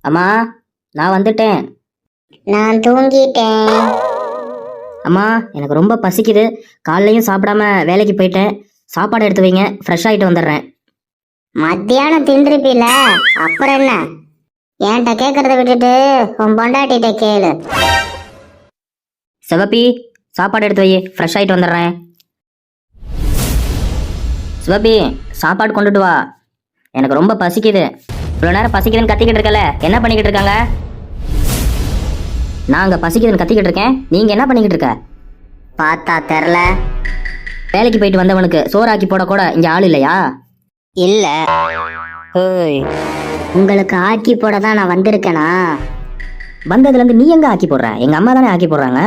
அம்மா, நான் வந்துட்டேன். நான் தூங்கிட்டேன். அம்மா, எனக்கு ரொம்ப பசிக்குது. காலையும் சாப்பிடாம வேலைக்கு போயிட்டேன். சாப்பாடு எடுத்து வைங்க, ஃப்ரெஷ் ஆகிட்டு வந்துடுறேன். மத்தியானம் தின்றுப்பில, அப்புறம் என்ன? என்கிட்ட கேட்கறத விட்டுட்டு உன் பொண்டாட்டிகிட்ட கேளு. சிவப்பி, சாப்பாடு எடுத்து வை, ஃப்ரெஷ் ஆகிட்டு வந்துடுறேன். சிவப்பி, சாப்பாடு கொண்டுட்டு வா. எனக்கு ரொம்ப பசிக்குது. இவ்வளோ நேரம் பசிக்குதுன்னு கத்திக்கிட்டு இருக்கல, என்ன பண்ணிக்கிட்டு இருக்காங்க? நான் அங்கே பசிக்குதுன்னு கத்திக்கிட்டு இருக்கேன், நீங்கள் என்ன பண்ணிக்கிட்டு இருக்க? பார்த்தா தெரில. வேலைக்கு போயிட்டு வந்தவனுக்கு சோறாக்கி போட கூட இங்கே ஆள் இல்லையா? இல்ல. ஓய், உங்களுக்கு ஆக்கி போட தான் நான் வந்திருக்கேனா? வந்ததுலேருந்து நீ எங்கே ஆக்கி போடுற? எங்கள் அம்மா தானே ஆக்கி போடுறாங்க.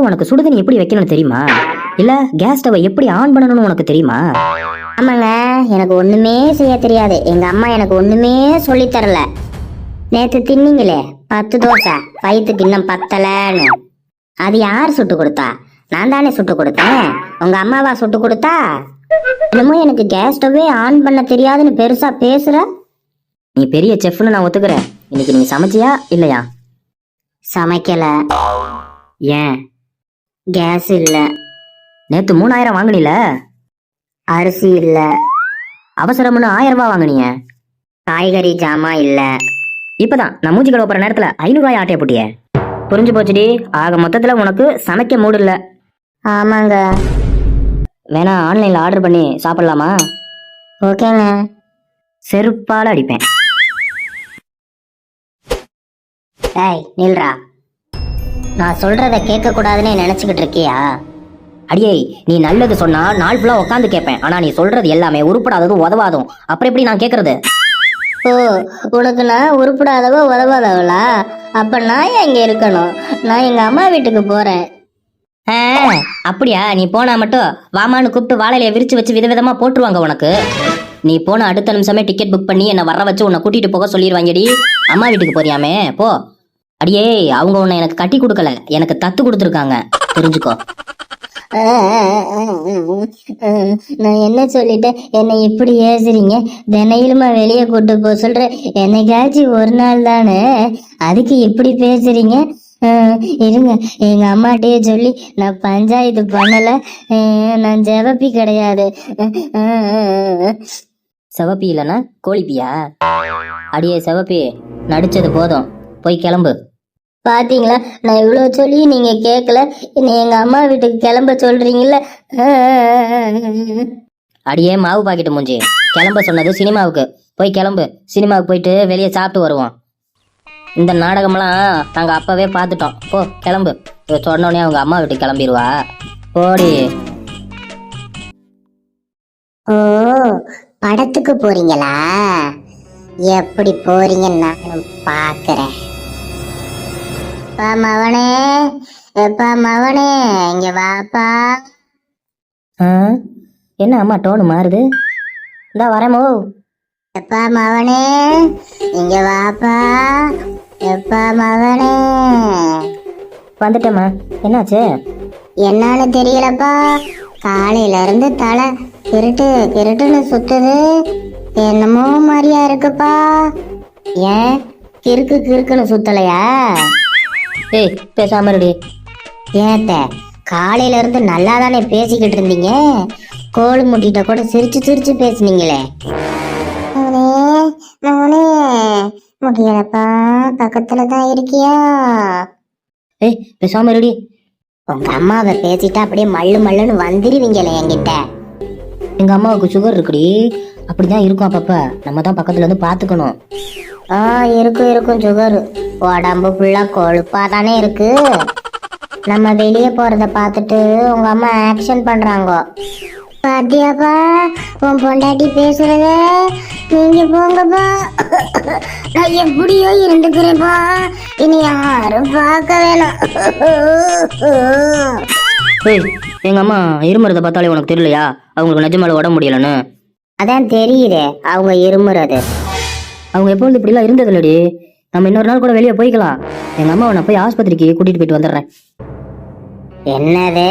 உனக்கு சுடுதண்ணி எப்படி வைக்கணும்னு தெரியுமா? இல்லை கேஸ் ஸ்டவை எப்படி ஆன் பண்ணணும்னு உனக்கு தெரியுமா? ஆமாங்க, எனக்கு ஒண்ணுமே செய்ய தெரியாது. எங்க அம்மா எனக்கு ஒண்ணுமே சொல்லி தரல. நேத்து தின்னீங்களே 10 தோசை, வயிற்றுக்கு இன்னும் பத்தலன்னு. அது யார் சுட்டு கொடுத்தா? நான் தானே சுட்டு கொடுத்தேன். உங்க அம்மாவா சுட்டு கொடுத்தா? என்னமோ எனக்கு கேஸ் ஸ்டவ்வே ஆன் பண்ண தெரியாதுன்னு பெருசா பேசுற. நீ பெரிய செஃப்னு நான் ஒத்துக்கிறேன். இன்னைக்கு நீ சமைச்சியா இல்லையா? சமைக்கல. ஏன்? கேஸ் இல்ல. நேத்து 3000 வாங்கினில? அரிசி இல்ல. அவசரம்னு 1000 ரூபாய் வாங்கினிய? காய்கறி ஜாமான் இல்ல. இப்பதான் நான் மூஞ்சி கழுவ போற நேரத்துல 500 ரூபாய் ஆட்டைய போட்டிய. புரிஞ்சு போச்சுடி. ஆக மொத்தத்துல உனக்கு சமைக்க மூடு இல்ல. ஆமாங்க. வேணா ஆன்லைன்ல ஆர்டர் பண்ணி சாப்பிடலாமா? ஓகேங்க. செருப்பால அடிப்பேன். ஏய் நில்றா. நான் சொல்றத கேட்க கூடாதுன்னு நினைச்சுக்கிட்டு இருக்கியா? அடியே, நீ நல்லது சொன்னா நாள் ஃபுல்லா உட்காந்து கேட்பேன். ஆனா நீ சொல்றது எல்லாமே உருப்படாததும் உதவாதும். அப்புறம் எப்படி நான் கேட்கறது? ஓ, உனக்கு நான் உருப்படாதவ உதவாதவளா? அப்ப நான் எங்க இருக்கணும்? நான் எங்க அம்மா வீட்டுக்கு போறேன். அப்படியா? நீ போனா மட்டும் வாமான்னு கூப்பிட்டு வாழையில விரிச்சு வச்சு விதவிதமா போட்டுருவாங்க உனக்கு. நீ போன அடுத்த நிமிஷமே டிக்கெட் புக் பண்ணி என்னை வர வச்சு உன்னை கூட்டிட்டு போக சொல்லிடுவாங்கடி. அம்மா வீட்டுக்கு போறியாமே, போ. அடியே, அவங்க உன்னை எனக்கு கட்டி கொடுக்கல, எனக்கு தத்து கொடுத்துருக்காங்க, தெரிஞ்சுக்கோ. நான் என்ன சொல்லிட்டேன்? என்னை இப்படி ஏசுறீங்க? தினையிலுமா வெளியே கூட்டு போக சொல்ற? என்னைக்காச்சும் ஒரு நாள் தானே, அதுக்கு இப்படி பேசுறீங்க? இருங்க, எங்க அம்மாட்டையே சொல்லி நான் பஞ்சாயத்து பண்ணல. நான் ஜெவப்பி கிடையாது. செவப்பி இல்லைன்னா கோழிப்பியா? அடியே செவப்பி, நடிச்சது போதும், போய் கிளம்பு. பாத்தீங்களா, நான் இவ்வளோ சொல்லி நீங்க கேட்கல. என்னை எங்க அம்மா வீட்டுக்கு கிளம்ப சொல்றீங்கல்ல. அடியே மாவு பாக்கெட்டு மூஞ்சி, கிளம்ப சொன்னது சினிமாவுக்கு. போய் கிளம்பு. சினிமாவுக்கு போயிட்டு வெளியே சாப்பிட்டு வருவோம். இந்த நாடகம்லாம் நாங்க அப்பவே பார்த்துட்டோம். போ கிளம்பு. சொன்னோடனே அவங்க அம்மா வீட்டுக்கு கிளம்பிடுவா. போடி. ஓ, படத்துக்கு போறீங்களா? எப்படி போறீங்கன்னு நானும் பாக்குறேன். மவனே, எப்பா மவனே, இங்க வாப்பா. என்ன அம்மா டோனு மாறுது? இந்தா வரமோ. எப்பா மவனே, இங்க வாப்பா. எப்பா மவனே. வந்துட்டேம்மா. என்னாச்சு? என்னன்னு தெரியலப்பா. காலையில இருந்து தலை கிருட்டு கிருட்டுன்னு சுத்துது. என்னமோ மாதிரியா இருக்குப்பா. ஏன் கிறுக்கு கிறுக்குன்னு சுத்தலையா? ஏய், பேசாம இருடி. ஏத்த, காலையில இருந்து நல்லா தானே பேசிக்கிட்டு இருந்தீங்க. கோழு முட்டிட்ட கூட சிரிச்சு சிரிச்சு பேசுனீங்களே. முடியலப்பா, பக்கத்துலதான் இருக்கியா? ஏய், பேசாம இருடி. உங்க அம்மாவை பேசிட்டா அப்படியே மல்லு மல்லுன்னு வந்துருவீங்களே என்கிட்ட. எங்க அம்மாவுக்கு சுகர் இருக்குடி, அப்படிதான் இருக்கும் அப்பப்ப. நம்ம தான் பக்கத்துல இருந்து பாத்துக்கணும். இருக்கும் இருக்கும் சுகர். உடம்பு ஃபுல்லா கொழுப்பா தானே இருக்கு. நம்ம வெளியே போறத பார்த்துட்டு உங்க அம்மா ஆக்ஷன் பண்றாங்க. பாத்தியாப்பா உன் பொண்டாட்டி பேசுறத? நீங்க போங்கப்பா, நான் எப்படியோ இருந்துக்கிறேன்ப்பா. இனி யாரும் பார்க்க வேணாம். ஏய், எங்க அம்மா இருமுறத பார்த்தாலே உனக்கு தெரியலையா அவங்களுக்கு நிஜமால உடம்பு முடியலன்னு? அதான் தெரியுதே அவங்க இருமுறது. அவங்க எப்போ வந்து இப்படிலாம் இருந்தது இல்லடி. நம்ம இன்னொரு நாள் கூட வெளியே போய்க்கலாம். எங்க அம்மாவை நான் போய் ஆஸ்பத்திரிக்கு கூட்டிட்டு போயிட்டு வந்துடுறேன். என்னது?